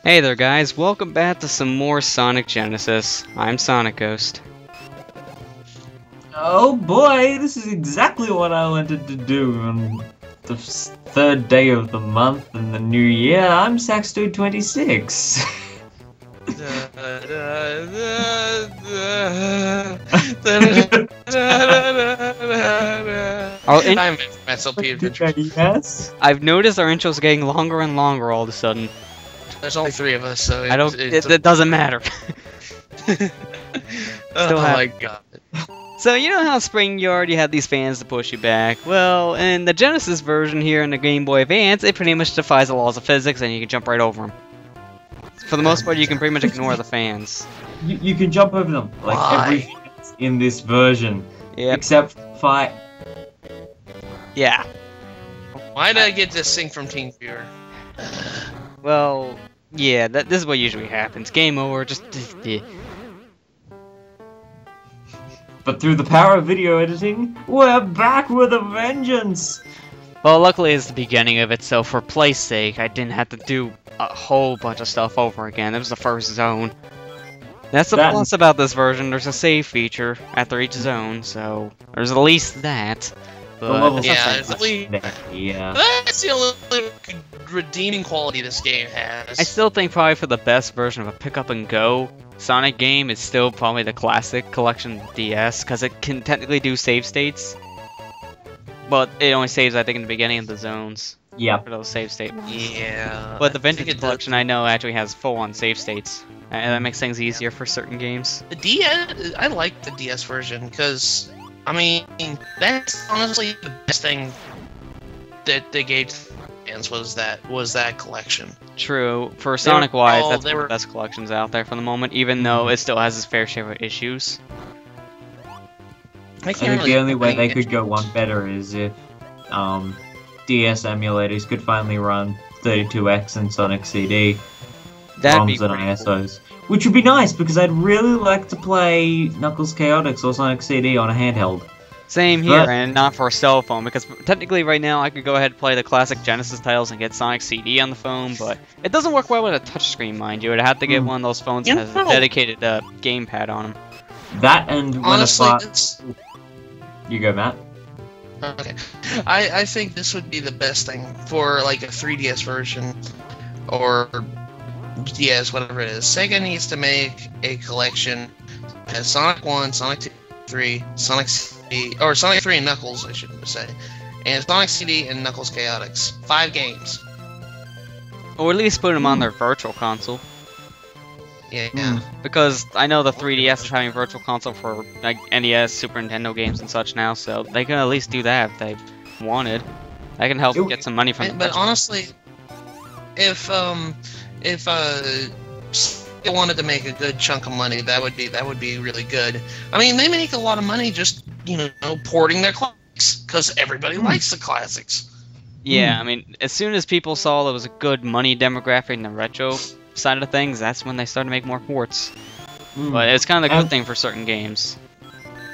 Hey there guys, welcome back to some more Sonic Genesis. I'm Sonic Ghost. Oh boy, this is exactly what I wanted to do on the third day of the month in the new year. I'm Saxdude26. I'm Yes. I've noticed our intro's getting longer and longer all of a sudden. There's only three of us, so it doesn't matter. Oh my god. So you know how Spring you already had these fans to push you back? Well, in the Genesis version here in the Game Boy Advance, it pretty much defies the laws of physics and you can jump right over them. For the most part, you can pretty much ignore the fans. You can jump over them, like everything in this version. Yep. Except fight. Yeah. Why did I get this thing from Team Viewer? Well, yeah, this is what usually happens. Game over, just... But through the power of video editing, we're back with a vengeance! Well, luckily it's the beginning of it, so for play's sake, I didn't have to do a whole bunch of stuff over again. It was the first zone. That's the plus about this version, there's a save feature after each zone, so there's at least that. But yeah, yeah. That's the only redeeming quality this game has. I still think probably for the best version of a pick-up-and-go Sonic game, it's still probably the classic collection DS, because it can technically do save states. But it only saves, I think, in the beginning of the zones. Yep. For those save states. Yeah. But the Vintage Collection, I know, actually has full-on save states. And that makes things easier for certain games. The DS, I like the DS version, because, I mean, that's honestly the best thing that they gave to fans was that collection. True. For Sonic-wise, that's one of were the best collections out there for the moment, even though it still has its fair share of issues. I think the only way they could go one better is if DS emulators could finally run 32X and Sonic CD ROMs and ISOs. Which would be nice, because I'd really like to play Knuckles Chaotix or Sonic CD on a handheld. Same here, and not for a cell phone, because technically right now I could go ahead and play the classic Genesis titles and get Sonic CD on the phone, but it doesn't work well with a touchscreen, mind you. I'd have to get one of those phones that has a dedicated gamepad on them. That and honestly, you go, Matt. Okay, I think this would be the best thing for like a 3DS version, or DS, whatever it is. Sega needs to make a collection that has Sonic 1, Sonic 2, 3, Sonic CD, or Sonic 3 and Knuckles, I should say, and Sonic CD and Knuckles Chaotix. 5 games. Or at least put them on their virtual console. Yeah. Because I know the 3DS is having a virtual console for like NES, Super Nintendo games and such now, so they can at least do that if they wanted. That can help get some money from them. But honestly, if they wanted to make a good chunk of money, that would be really good. I mean, they make a lot of money just, porting their classics, because everybody likes the classics. Yeah, I mean, as soon as people saw there was a good money demographic in the retro side of things, that's when they started to make more ports. But it's kind of a good thing for certain games.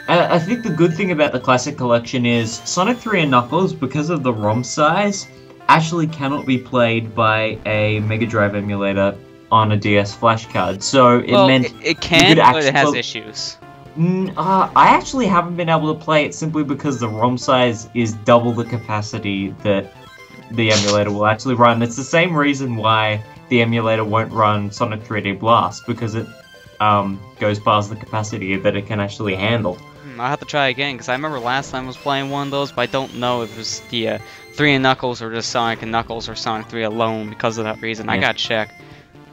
I think the good thing about the Classic Collection is Sonic 3 and Knuckles, because of the ROM size, actually cannot be played by a Mega Drive emulator on a DS flash card. So it can, but it has issues. I actually haven't been able to play it simply because the ROM size is double the capacity that the emulator will actually run. It's the same reason why the emulator won't run Sonic 3D Blast, because it goes past the capacity that it can actually handle. I'll have to try again, because I remember last time I was playing one of those, but I don't know if it was the 3 and Knuckles or just Sonic and Knuckles or Sonic 3 alone because of that reason. Yeah. I gotta check.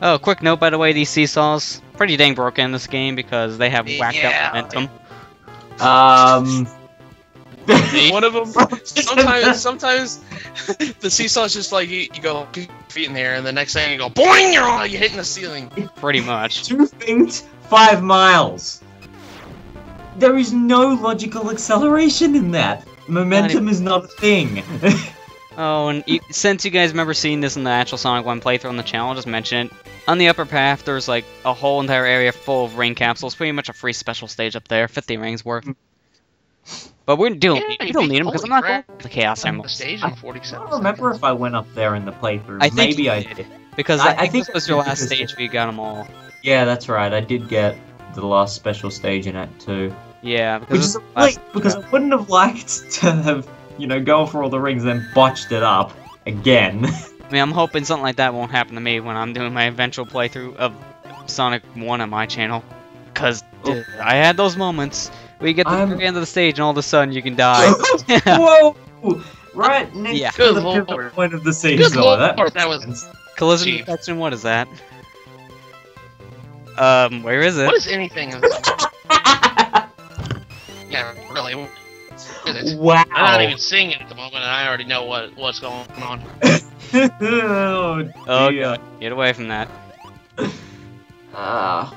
Oh, quick note, by the way, these seesaws, pretty dang broken in this game because they have whacked out momentum. One of them, sometimes the seesaw's just like, you go 2 feet in the air, and the next thing you go, boing, you're hitting the ceiling. Pretty much. 2 feet, 5 miles. There is no logical acceleration in that. Momentum is not a thing. Oh, and since you guys remember seeing this in the actual Sonic 1 playthrough on the channel, I'll just mention it. On the upper path, there's like a whole entire area full of ring capsules. Pretty much a free special stage up there, 50 rings worth. But we don't need them because I'm not going to the Chaos Emerald. Stage in 47 I don't remember if I went up there in the playthrough. I think Maybe I did. Because I think this was your last because- stage where you got them all. Yeah, that's right. I did get the last special stage in Act 2. Yeah, Which because is because I wouldn't have liked to have, gone for all the rings and then botched it up again. I mean, I'm hoping something like that won't happen to me when I'm doing my eventual playthrough of Sonic 1 on my channel. Because I had those moments where you get to the very end of the stage and all of a sudden you can die. Whoa! Right next Yeah. to Good the lord. pivot point of the Good seesaw. lord, That that was. was... Collision Cheap. detection, what is that? Where is it? What is anything? Yeah, really. What is it? Wow! I'm not even seeing it at the moment, and I already know what's going on. Oh, Oh, dear. God. Get away from that. Ah.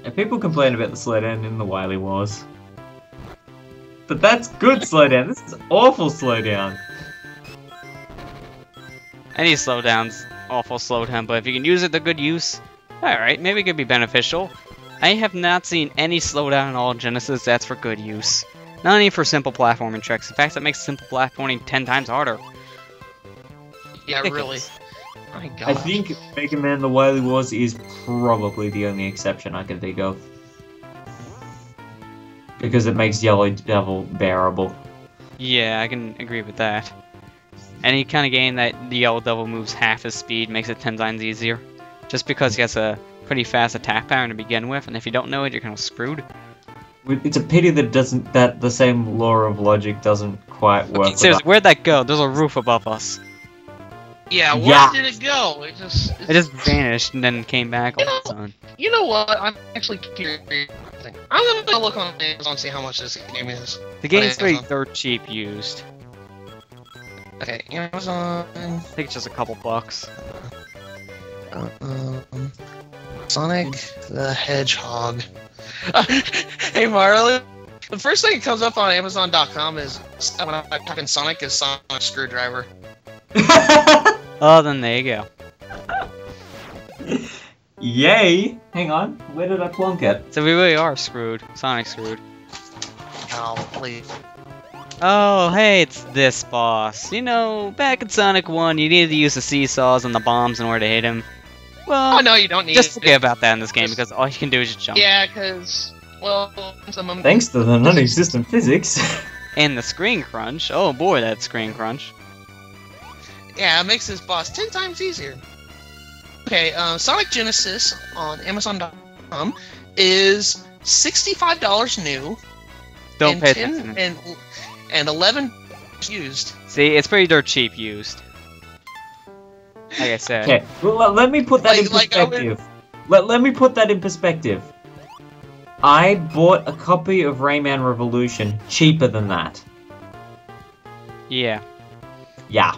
And people complain about the slowdown in the Wily Wars. But that's good slowdown. This is awful slowdown. Any slowdown's awful slowdown, but if you can use it to good use, alright, maybe it could be beneficial. I have not seen any slowdown in all Genesis that's for good use. Not only for simple platforming tricks. In fact, that makes simple platforming 10 times harder. Yeah, really. Ridiculous. My God. I think Mega Man The Wily Wars is probably the only exception I can think of. Because it makes Yellow Devil bearable. Yeah, I can agree with that. Any kind of game that the Yellow Devil moves half his speed makes it 10 times easier. Just because he has a pretty fast attack pattern to begin with, and if you don't know it, you're kind of screwed. It's a pity that the same law of logic doesn't quite work. Okay, seriously, where'd that go? There's a roof above us. Yeah, where Yeah. did it go? It just vanished and then came back all of a sudden. You know what? I'm actually curious. I'm gonna look on Amazon and see how much this game is. The game's pretty Amazon. dirt cheap used. Okay, Amazon. I think it's just a couple bucks. Sonic the Hedgehog. Hey Marley, the first thing that comes up on Amazon.com is when I type in Sonic is Sonic Screwdriver. Oh, then there you go. Yay! Hang on, where did I plonk it? So we really are screwed. Sonic screwed. Oh, please. Oh, hey, it's this boss. You know, back in Sonic 1, you needed to use the seesaws and the bombs in order to hit him. Well, Oh no, you don't need just it. forget about that in this game because all you can do is just jump. Yeah, because well, some Thanks to the non-existent physics. And the screen crunch. Oh boy, that screen crunch. Yeah, it makes this boss 10 times easier. Okay, Sonic Genesis on Amazon.com is $65 new Don't and pay 10 attention. and 11 used. See, it's pretty dirt cheap used. Like I said. Okay, well, let me put that in Like, I would- perspective. Let me put that in perspective. I bought a copy of Rayman Revolution cheaper than that. Yeah. Yeah.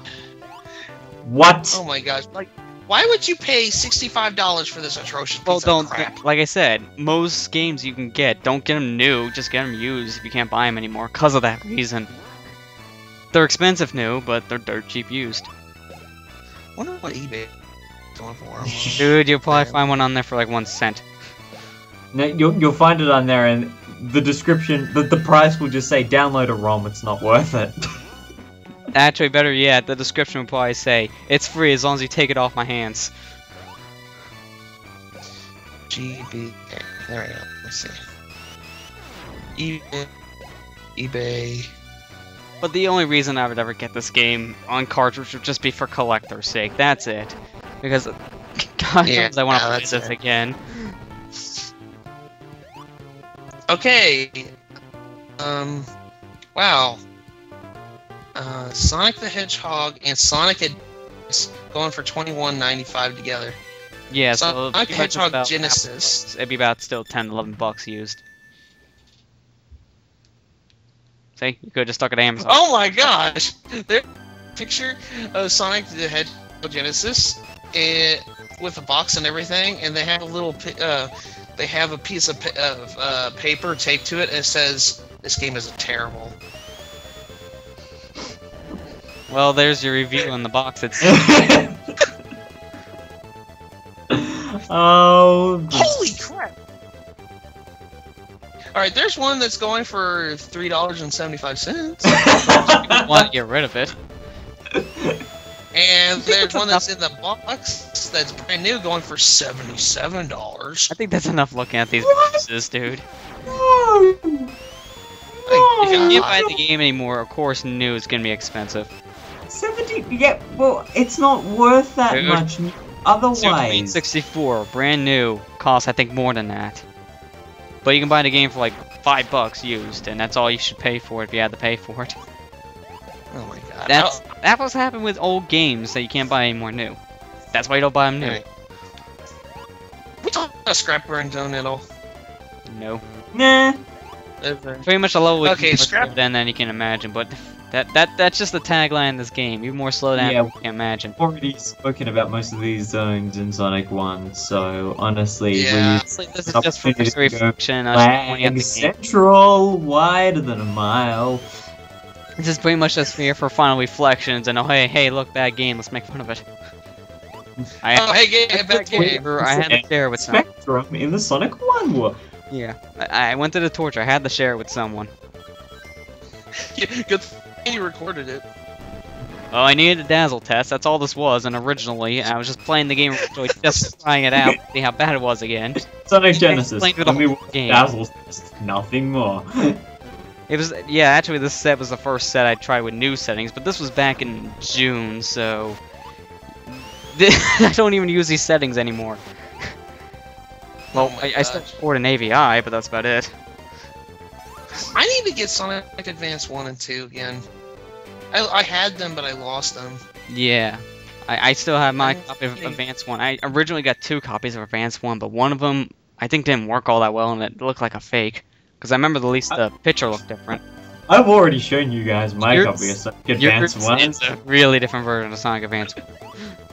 What? Oh my gosh! Like, why would you pay $65 for this atrocious Well, piece don't. of crap? Like I said, most games you can get, don't get them new, just get them used if you can't buy them anymore, because of that reason. They're expensive new, but they're dirt cheap used. I wonder what eBay is going for. Dude, you'll probably find one on there for like 1 cent. No, you'll find it on there, and the description, the price will just say download a ROM. It's not worth it. Actually, better yet, the description will probably say, it's free as long as you take it off my hands. GB. Okay, there we go. Let's see. eBay. But the only reason I would ever get this game on cartridge would just be for collector's sake. That's it. Because, God Yeah, knows I want to play that's this it. again. Okay. Wow. Sonic the Hedgehog and Sonic Advance going for $21.95 together. Yeah, Sonic so it'd be Hedgehog about Genesis. it'd be about still 10, 11 bucks used. See, you could have just stuck it at Amazon. Oh my gosh! There's a picture of Sonic the Hedgehog Genesis with a box and everything, and they have a little they have a piece of paper taped to it, and it says, "This game is terrible." Well, there's your review in the box. It's Oh. Holy crap! All right, there's one that's going for $3.75, want to get rid of it. And there's one that's in the box that's brand new, going for $77. I think that's enough looking at these What? boxes, dude. No! If you No! can't buy the game anymore, of course, new is gonna be expensive. 70. Yeah, well, it's not worth that Dude. much. Super Otherwise, 64, brand new, costs I think more than that. But you can buy the game for like $5 used, and that's all you should pay for it if you had to pay for it. Oh my god. That's what's happened with old games that you can't buy anymore new. That's why you don't buy them new. Right. We talk about scrap burn zone at all. No. nah. Pretty much a level Okay, more scrap- slow than you can imagine, but that's just the tagline of this game. You're more slow than Yeah. you can imagine. Already spoken about most of these zones in Sonic 1, so honestly, Yeah. Honestly, this is just for Opportunity to go reflection. I was just pointing at Flag the game. Central, wider than a mile. This is pretty much just here for final reflections and oh hey look, bad game, let's make fun of it. Oh, hey, get back game. I had to share with someone. Spectrum in the Sonic 1 world. Yeah, I went to the torture. I had to share it with someone. Good thing you recorded it. Oh, I needed a dazzle test. That's all this was. And originally, I was just playing the game originally, just trying it out, see how bad it was again. Sonic Genesis. Playing through the Let me whole game. dazzle test, nothing more. It was, yeah. Actually, this set was the first set I tried with new settings, but this was back in June, so I don't even use these settings anymore. Well, Oh my I still gosh. support an AVI, but that's about it. I need to get Sonic Advance 1 and 2 again. I had them, but I lost them. Yeah. I still have my I'm copy of kidding. Advance 1. I originally got 2 copies of Advance 1, but one of them I think didn't work all that well and it looked like a fake. Because I remember at least the picture looked different. I've already shown you guys my Yours- copy of Sonic Advance Yours 1. is a really different version of Sonic Advance 1.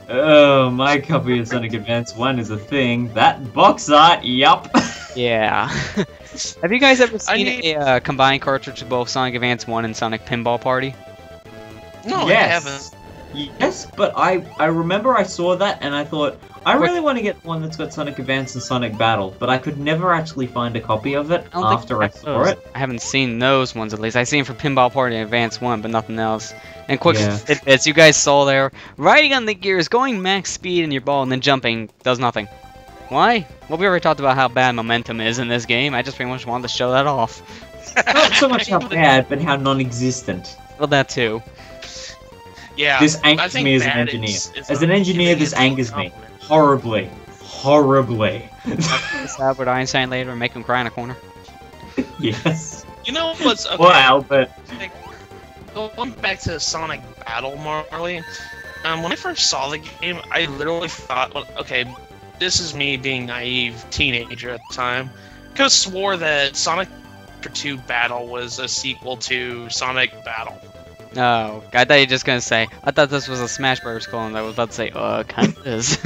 Oh, my copy of Sonic Advance 1 is a thing. That box art, yup. Yeah. Have you guys ever seen need- a combined cartridge of both Sonic Advance 1 and Sonic Pinball Party? No, Yes. I haven't. Yes, but I remember I saw that and I thought, I really want to get one that's got Sonic Advance and Sonic Battle, but I could never actually find a copy of it I don't think after I saw those. it. I haven't seen those ones at least. I've seen for Pinball Party and Advance 1, but nothing else. And quick Yeah. tidbits, you guys saw there, riding on the gears, going max speed in your ball, and then jumping does nothing. Why? Well, we already talked about how bad momentum is in this game. I just pretty much wanted to show that off. Not so much how bad, but how non-existent. Well, that too. Yeah. This I angers think me as an bad engineer. is As an a- engineer, I think this it's a angers me. compliment. Horribly. Horribly. Just Albert Einstein later and make him cry in a corner. Yes. You know what's okay? Well, Albert. Going back to Sonic Battle, Marley. When I first saw the game, I literally thought, well, okay, this is me being naive teenager at the time. Could have swore that Sonic 2 Battle was a sequel to Sonic Battle. Oh, I thought you were just gonna say, I thought this was a Smash Bros. Clone. I was about to say, kind of is.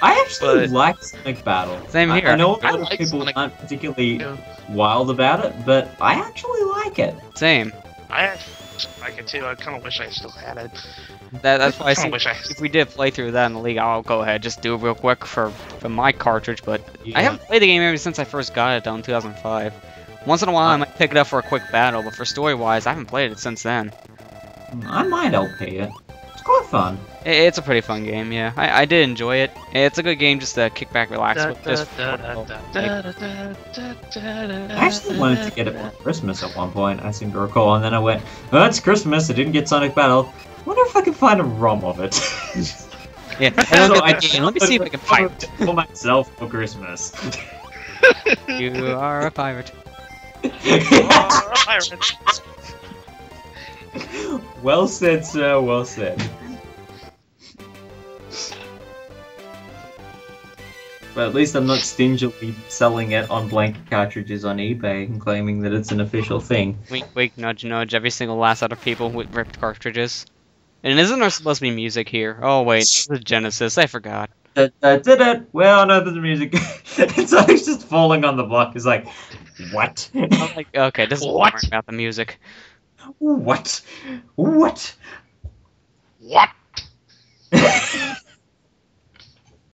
I actually But- like Sonic Battle. Same here. I know a I lot of like people Sonic- aren't particularly Yeah. wild about it, but I actually like it. Same. I actually like it too. I kind of wish I still had it. That's why I kinda see. wish I. If we did play through that in the league, I'll go ahead, just do it real quick for my cartridge. But Yeah. I haven't played the game ever since I first got it, though, in 2005. Once in a while, I might pick it up for a quick battle, but for story-wise, I haven't played it since then. I might LP it. It's quite fun. It's a pretty fun game, yeah. I did enjoy it. It's a good game just to kick back, relax with. Just I actually wanted to get it for Christmas at one point, I seem to recall, and then I went, oh, it's Christmas, I didn't get Sonic Battle. Wonder if I can find a ROM of it. yeah. I don't So get the game. Let me see if I can pirate it. for myself for Christmas. You are a pirate. Well said, sir, well said. But at least I'm not stingily selling it on blank cartridges on eBay and claiming that it's an official thing. Wink, wink, nudge, nudge. Every single last out of people with ripped cartridges. And isn't there supposed to be music here? Oh wait, this is Genesis. I forgot. Well, no, there's music. It's always just falling on the block. It's like, what? I'm like, okay, this is What? boring about the music. What? What? What?